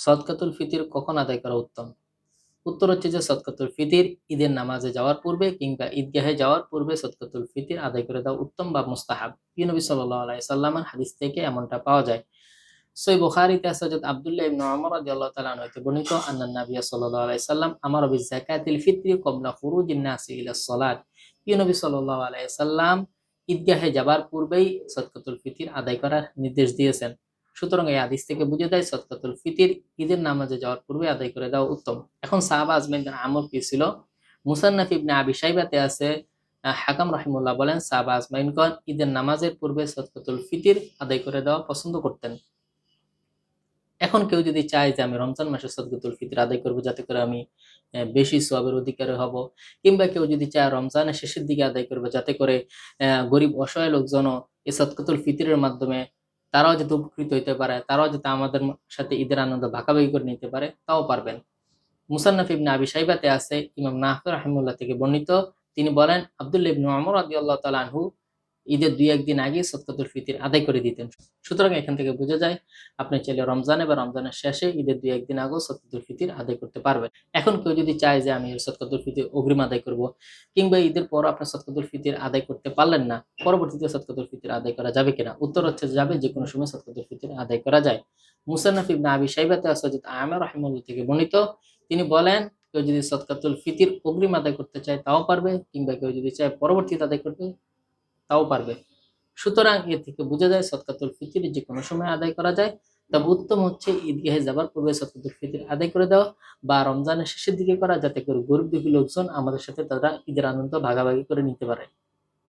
সদকাতুল ফিতির কখন আদায় করা উত্তম? উত্তর হচ্ছে যে সদকাতুল ফিতির ঈদের নামাজে যাওয়ার পূর্বে কিংবা ঈদগাহে যাওয়ার পূর্বে সদকাতুল ফিতির আদায় করে দেওয়া উত্তম বা মুস্তাহাব। প্রিয় নবী সাল্লাল্লাহু আলাইহি সাল্লামের হাদিস থেকে এমনটা পাওয়া যায়। সহিহ বুখারীতে আছে হযরত আব্দুল্লাহ ইবনে ওমর রাদিয়াল্লাহু তাআলা আনহু হতে বর্ণিত আন্নান নবী সাল্লাল্লাহু আলাইহি সাল্লাম আমারা বিযাকাতিল ফিতরি ক্বাবলা খুরুজিন নাসি ইলা সালাত। প্রিয় নবী সাল্লাল্লাহু আলাইহি সাল্লাম ঈদগাহে যাবার পূর্বেই সদকাতুল ফিতির আদায় করার নির্দেশ দিয়েছেন। সুতরাং এই হাদিস থেকে বুঝে যায় সদকাতুল ফিতির ঈদের নামাজে যাওয়ার পূর্বে আদায় করে দেওয়া উত্তম। এখন সাহাবা আজমাইনদের আমল কি ছিল? মুসান্নাফ ইবনে আবি শাইবাতে আছে হাকাম রাহিমাহুল্লাহ বলেন সাহাবা আজমাইনগণ ঈদের নামাজের পূর্বে সদকাতুল ফিতির আদায় করে দেওয়া পছন্দ করতেন। এখন কেউ যদি চায় যে আমি রমজান মাসে সদকাতুল ফিতর আদায় করব যাতে করে আমি বেশি সওয়াবের অধিকারী হব, কিংবা কেউ যদি চায় রমজানের শেষের দিকে আদায় করব যাতে করে গরিব অসহায় লোকজনও এই সদকাতুল ফিতরের মাধ্যমে তারাও যাতে উপকৃত হইতে পারে, তারাও যাতে আমাদের সাথে ঈদের আনন্দ ভাগাভাগি করে নিতে পারে, তাও পারবেন। মুসান্নাফ ইবনে আবি শাইবাতে আছে ইমাম নাফি রাহিমাহুল্লাহ থেকে বর্ণিত, তিনি বলেন আব্দুল্লাহ ইবনে ওমর রাদিয়াল্লাহু তাআলা আনহু ঈদের ২-১ দিন আগে সদকাতুল ফিতর আদায় করে দিতেন। সুতরাং এখান থেকে বোঝা যায় আপনি চাইলে রমজানে বা রমজানের শেষে ঈদের ২-১ দিন আগেও সদকাতুল ফিতর আদায় করতে পারবেন। এখন কেউ যদি চায় যে আমি সদকাতুল ফিতর অগ্রিম আদায় করব, কিংবা ঈদের পর আপনি সদকাতুল ফিতর আদায় করতে পারলেন না, পরবর্তীতে সদকাতুল ফিতর আদায় করা যাবে কিনা? উত্তর হচ্ছে যাবে, যে কোনো সময় সদকাতুল ফিতর আদায় করা যায়। মুসান্নাফ ইবনে আবি শাইবাতে আছে হযরত আমের রাহিমাহুল্লাহ থেকে বর্ণিত, তিনি বলেন কেউ যদি সদকাতুল ফিতর অগ্রিম আদায় করতে চায় তাও পারবে, কিংবা কেউ যদি চায় পরবর্তীতে আদায় করতে তাও পারবে। সুতরাং এ থেকে বোঝা যায় সদকাতুল ফিতর যে কোনো সময় আদায় করা যায়। তবে উত্তম হচ্ছে ঈদগাহে যাবার পূর্বে সদকাতুল ফিতর আদায় করে দেওয়া বা রমজানের শেষের দিকে করা, যাতে করে গরিব দুঃখী লোকজন আমাদের সাথে তারা ঈদের আনন্দ ভাগাভাগি করে নিতে পারে।